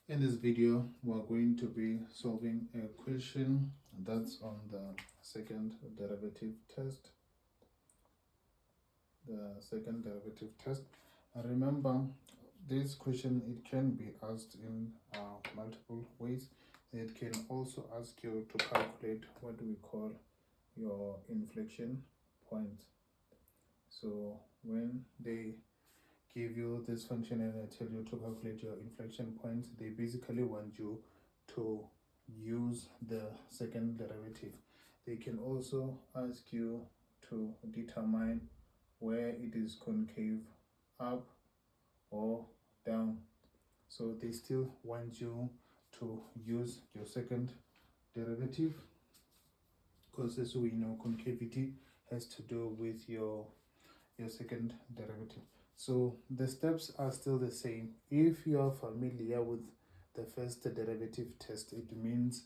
In this video, we're going to be solving a question that's on the second derivative test. And remember, this question, it can be asked in multiple ways. It can also ask you to calculate what we call your inflection point. So when they give you this function and I tell you to calculate your inflection point, they basically want you to use the second derivative. They can also ask you to determine where it is concave, up or down. So they still want you to use your second derivative, because as we know, concavity has to do with your second derivative. So the steps are still the same. If you are familiar with the first derivative test, it means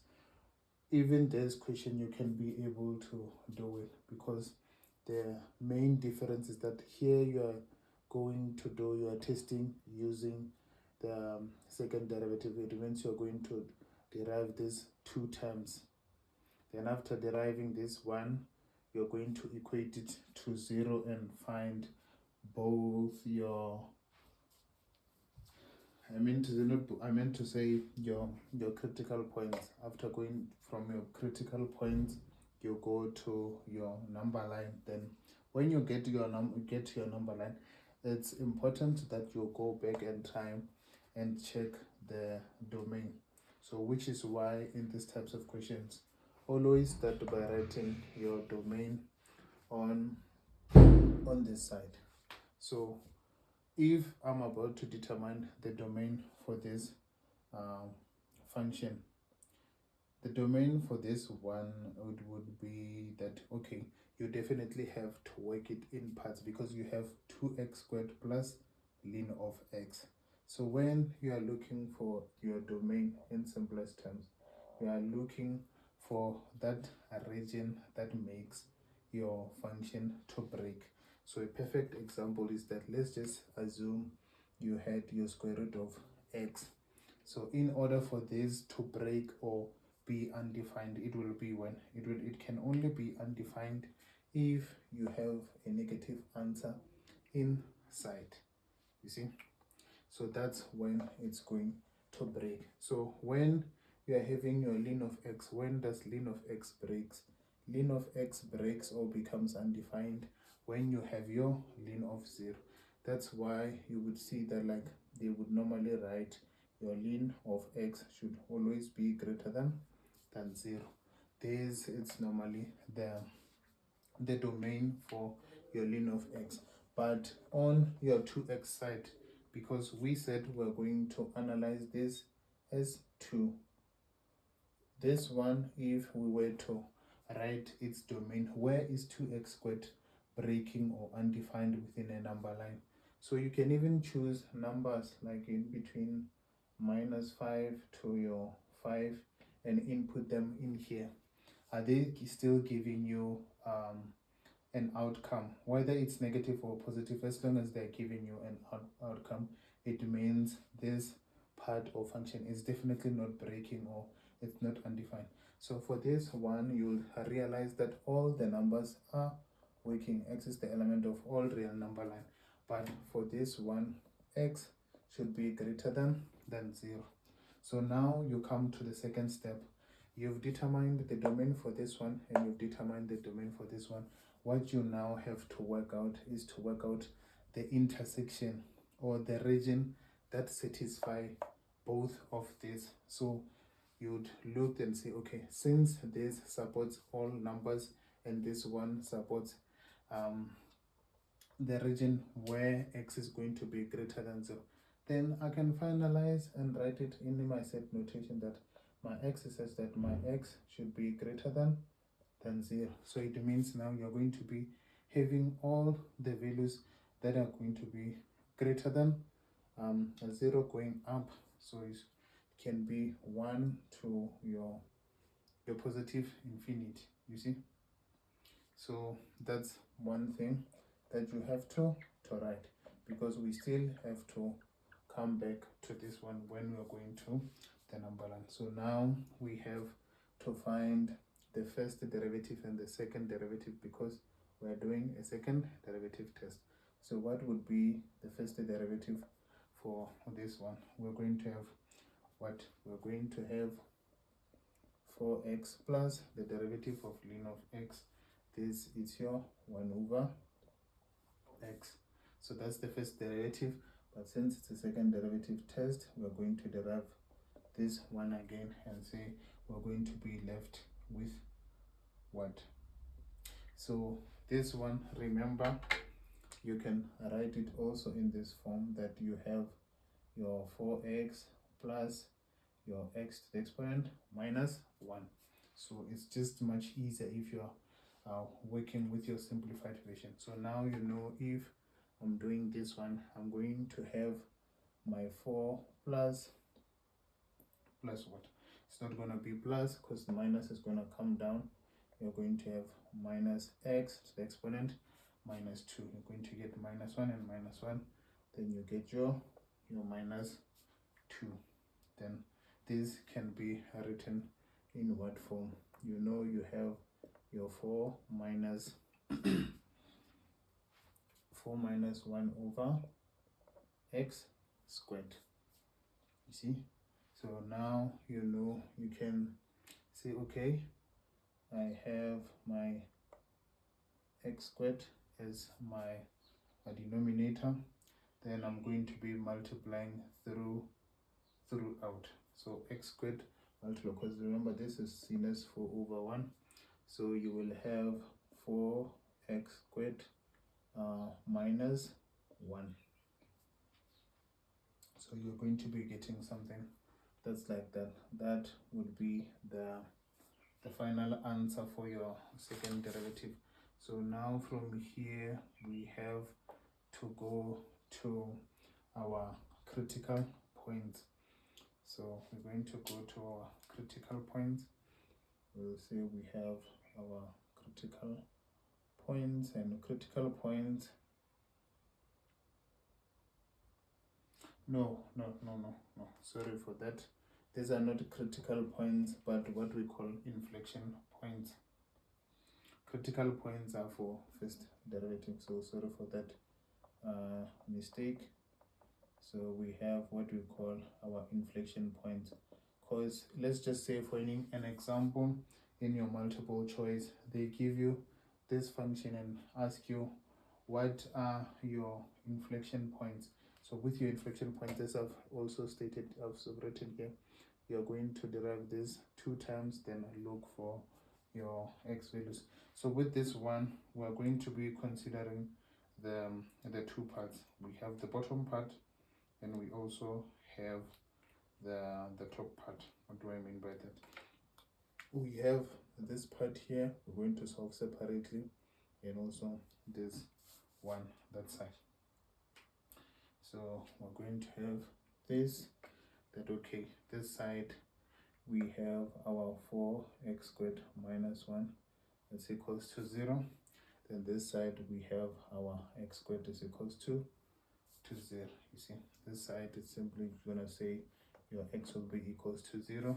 even this question you can be able to do it, because the main difference is that here you are going to do your testing using the second derivative. It means you're going to derive this two times. Then after deriving this one, you're going to equate it to 0 and find both your I meant to say your critical points. After going from your critical points, you go to your number line. Then when you get your number line, it's important that you go back in time and check the domain. So which is why in these types of questions, always start by writing your domain on this side. So if I'm about to determine the domain for this function, the domain for this one would be that, okay, you definitely have to work it in parts, because you have 2x squared plus ln of x. So when you are looking for your domain in simplest terms, you are looking for that region that makes your function to break. So a perfect example is that, let's just assume you had your square root of x. So in order for this to break or be undefined, it will be when it can only be undefined if you have a negative answer inside, you see. So that's when it's going to break. So when you are having your ln of x, when does ln of x breaks? Ln of x breaks or becomes undefined when you have your ln of 0. That's why you would see that, like, they would normally write your ln of x should always be greater than 0. This it's normally the domain for your ln of x. But on your 2x side, because we said we're going to analyze this as 2, this one, if we were to write its domain, where is 2x squared breaking or undefined within a number line? So you can even choose numbers like in between -5 to your 5 and input them in here. Are they still giving you an outcome, whether it's negative or positive? As long as they're giving you an outcome, it means this part or function is definitely not breaking or it's not undefined. So for this one, you'll realize that all the numbers are working. X is the element of all real number line, but for this one, x should be greater than 0. So now you come to the second step. You've determined the domain for this one and you've determined the domain for this one. What you now have to work out is to work out the intersection or the region that satisfy both of these. So you'd look and say, okay, since this supports all numbers and this one supports the region where x is going to be greater than 0, then I can finalize and write it in my set notation that my x says that my x should be greater than 0. So it means now you're going to be having all the values that are going to be greater than 0 going up. So it can be 1 to your positive infinity, you see. So that's one thing that you have to write, because we still have to come back to this one when we are going to the number line. So now we have to find the first derivative and the second derivative because we are doing a second derivative test. So what would be the first derivative for this one? We're going to have what? We're going to have 4x plus the derivative of ln of x. This is your 1 over x. So that's the first derivative, but since it's a second derivative test, we're going to derive this one again and say we're going to be left with what? So this one, remember, you can write it also in this form that you have your 4x plus your x to the exponent minus 1. So it's just much easier if you're working with your simplified version. So now you know if I'm doing this one, I'm going to have my 4 plus what? It's not going to be plus because the minus is going to come down. You're going to have minus x to the exponent minus 2. You're going to get minus 1 and minus 1. Then you get your minus 2. Then this can be written in what form? You know you have your 4 minus 4 minus 1 over x squared. You see? So now you know you can say, okay, I have my x squared as my denominator. Then I'm going to be multiplying throughout. So x squared multiply, because remember this is seen as 4 over 1. So you will have 4x squared minus 1. So you're going to be getting something that's like that. That would be the final answer for your second derivative. So now from here we have to go to our critical points. So we're going to go to our critical points. We'll say we have our critical points, and critical points. No, sorry for that. These are not critical points, but what we call inflection points. Critical points are for first derivative, so sorry for that mistake. So we have what we call our inflection points. Because let's just say for an example in your multiple choice, they give you this function and ask you what are your inflection points. So with your inflection points, as I've also stated, I've written here, you're going to derive this 2 times, then look for your x values. So with this one, we're going to be considering the 2 parts. We have the bottom part, and we also have the top part. What do I mean by that? We have this part here, we're going to solve separately, and also this one, that side. So we're going to have this, that okay, this side we have our 4x squared minus 1 is equals to 0. Then this side we have our x squared is equals to 0. You see, this side is simply going to say your x will be equals to 0.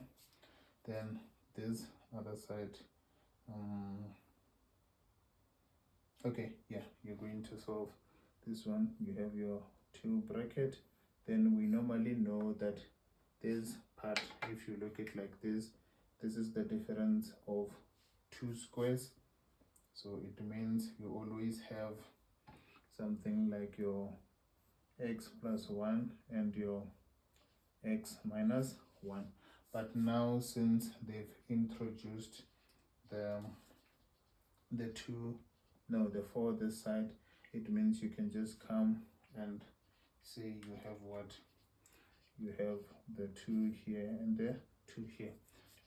Then this other side, okay, yeah, you're going to solve this one. You have your 2 bracket. Then we normally know that this part, if you look at like this is the difference of 2 squares. So it means you always have something like your x plus 1 and your x minus 1. But now since they've introduced the 4 this side, it means you can just come and say you have what? You have the 2 here and the 2 here.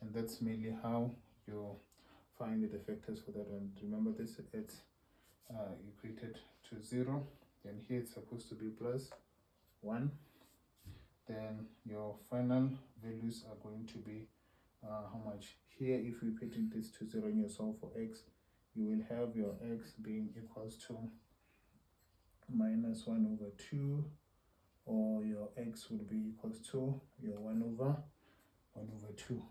And that's mainly how you find the factors for that one. Remember this, it's equated to 0. Then here it's supposed to be plus 1. Then your final values are going to be how much? Here, if we put this to 0 and you solve for x, you will have your x being equals to minus 1 over 2 or your x would be equals to your 1 over 2.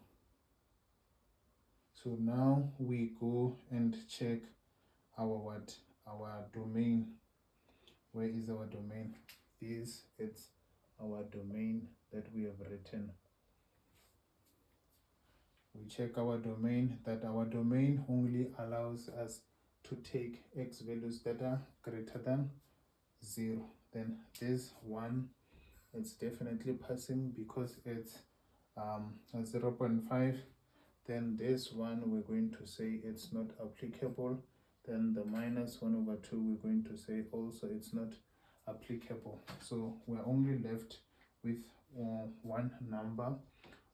So now we go and check our domain. Where is our domain? It's our domain that we have written. We check our domain, that our domain only allows us to take x values that are greater than 0. Then this one, it's definitely passing because it's 0.5. Then this one, we're going to say it's not applicable. Then the minus 1 over 2, we're going to say also it's not applicable. So we're only left with one number,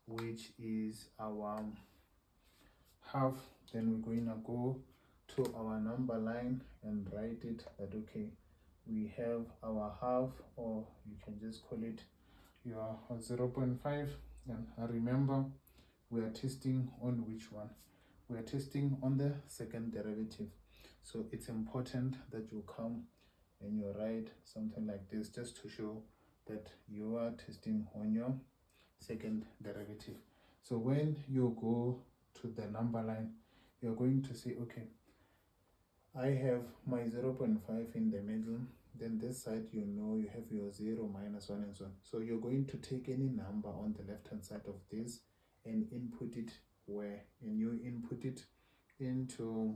which is our half. Then we're going to go to our number line and write it that, okay, we have our half, or you can just call it your 0.5. And remember, we are testing on which one? We are testing on the second derivative. So it's important that you come and you write something like this, just to show that you are testing on your second derivative. So when you go to the number line, you're going to say, okay, I have my 0.5 in the middle. Then this side, you know, you have your 0, minus 1, and so on. So you're going to take any number on the left hand side of this and input it where? And you input it into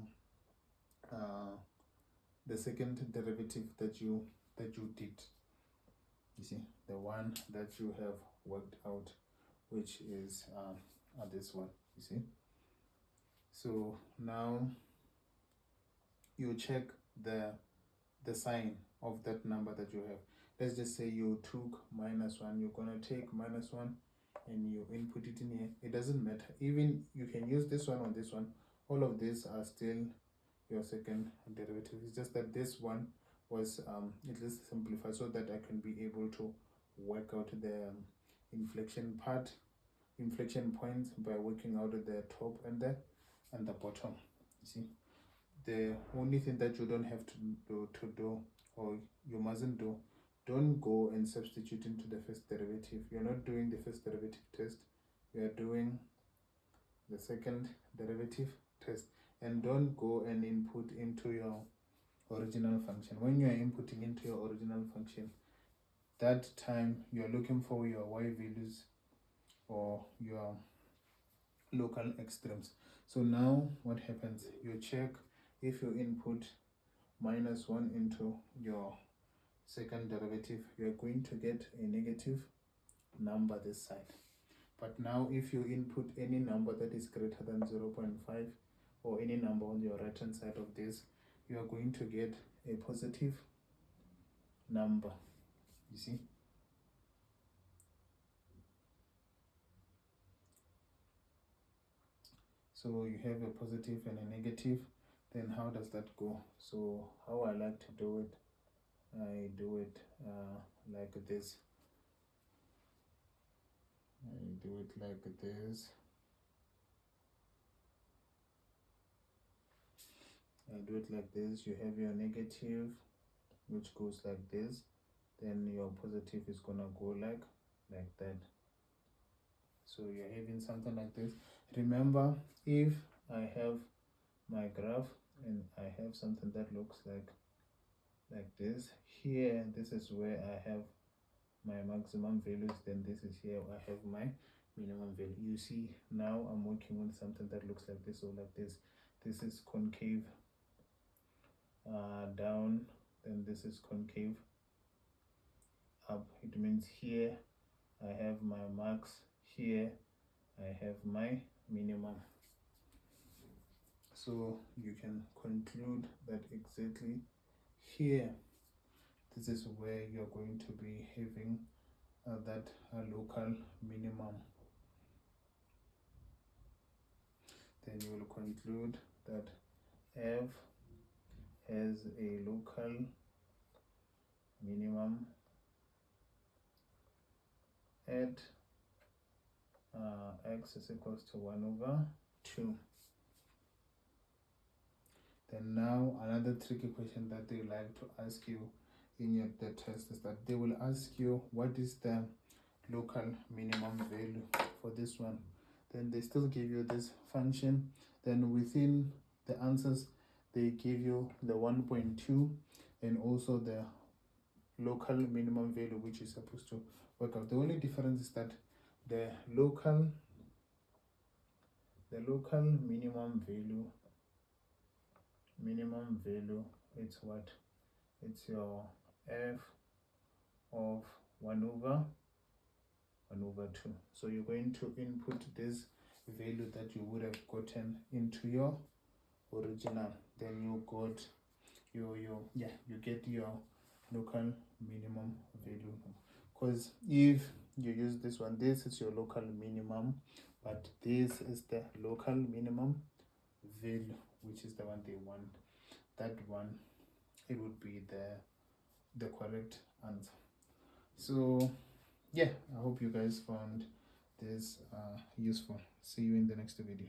the second derivative that you did. You see, the one that you have worked out, which is this one. You see. So now you check the sign of that number that you have. Let's just say you took minus 1. You're gonna take minus 1 and you input it in here. It doesn't matter. Even you can use this one or this one. All of these are still your second derivative. It's just that this one was at least simplified so that I can be able to work out the inflection points by working out the top and the bottom. You see, the only thing that you don't have to do, or you mustn't do, don't go and substitute into the first derivative. You're not doing the first derivative test, you are doing the second derivative test. And don't go and input into your original function. When you are inputting into your original function, that time you are looking for your y values or your local extremes. So now what happens? You check if you input minus 1 into your second derivative, you're going to get a negative number this side. But now if you input any number that is greater than 0.5 or any number on your right hand side of this, you are going to get a positive number. You see. So you have a positive and a negative. Then how does that go? So how I like to do it, I do it like this. I do it like this. I do it like this. You have your negative, which goes like this. Then your positive is gonna go like that. So you're having something like this. Remember, if I have my graph and I have something that looks like this, here this is where I have my maximum values, then this is here I have my minimum value. You see, now I'm working with something that looks like this or like this. This is concave down, then this is concave up. It means here I have my max, here I have my minimum. So you can conclude that exactly here, this is where you're going to be having that local minimum. Then you will conclude that F has a local minimum at x is equals to 1 over 2. Then now another tricky question that they like to ask you in the test is that they will ask you what is the local minimum value for this one. Then they still give you this function. Then within the answers, they give you the 1.2 and also the local minimum value, which is supposed to work out. The only difference is that the local minimum value, it's what? It's your f of 1/2. So you're going to input this value that you would have gotten into your original. Then you got you get your local minimum value. Because if you use this one, this is your local minimum, but this is the local minimum value, which is the one they want. That one, it would be the correct answer. So yeah, I hope you guys found this useful. See you in the next video.